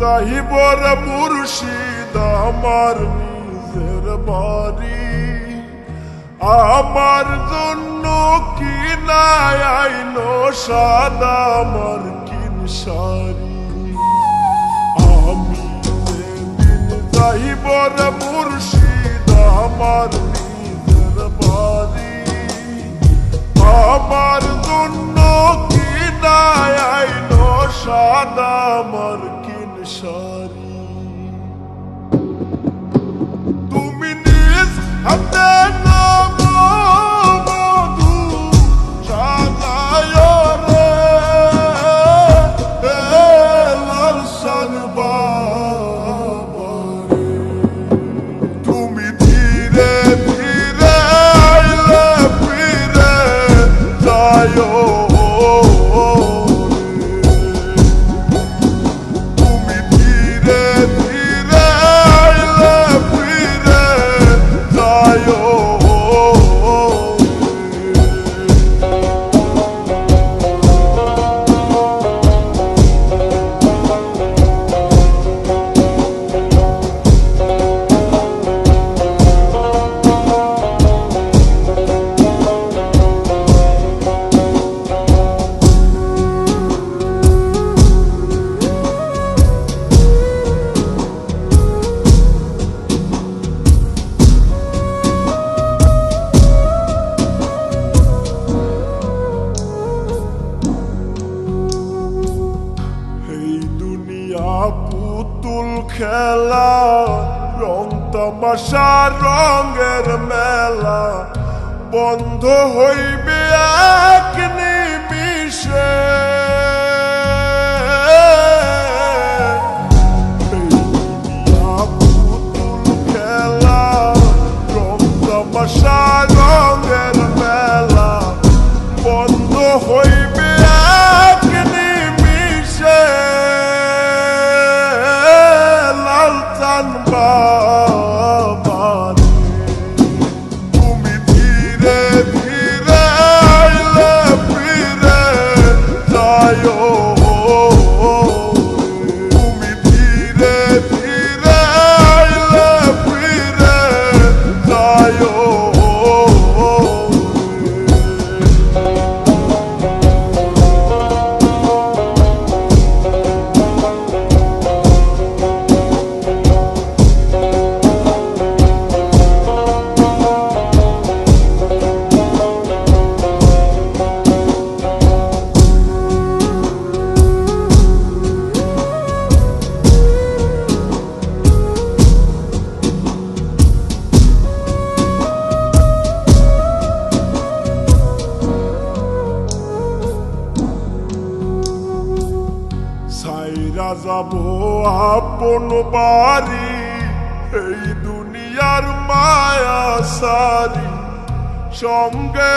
যাইবর মুর্শিদ আমার নিজের বাড়ি, আমার জন্য কি নাই আইনো সাদা আমার কিন শাড়ি। আমি যেদিন যাইবর মুর্শিদ আমার নিজের বাড়ি, আমার জন্য কি নাই আইনো সাদা আমার কিন শাড়ি। তুমি নিজ হাতে পুতুল খেলা রং তামাশা রঙের মেলা বন্ধ হইবে এক নিমিষে। পুতুল খেলা রং তামাশা রঙের মেলা বন্ধ হইবে এক নিমিষে। তুমি ধীরে ধীরে আইলে ফিরে যায়, তুমি ধীরে ধীরে আইলে ফিরে যায়। সাইরা যাব আপন বাড়ি এই দুনিয়ার মায়া সারি, সঙ্গে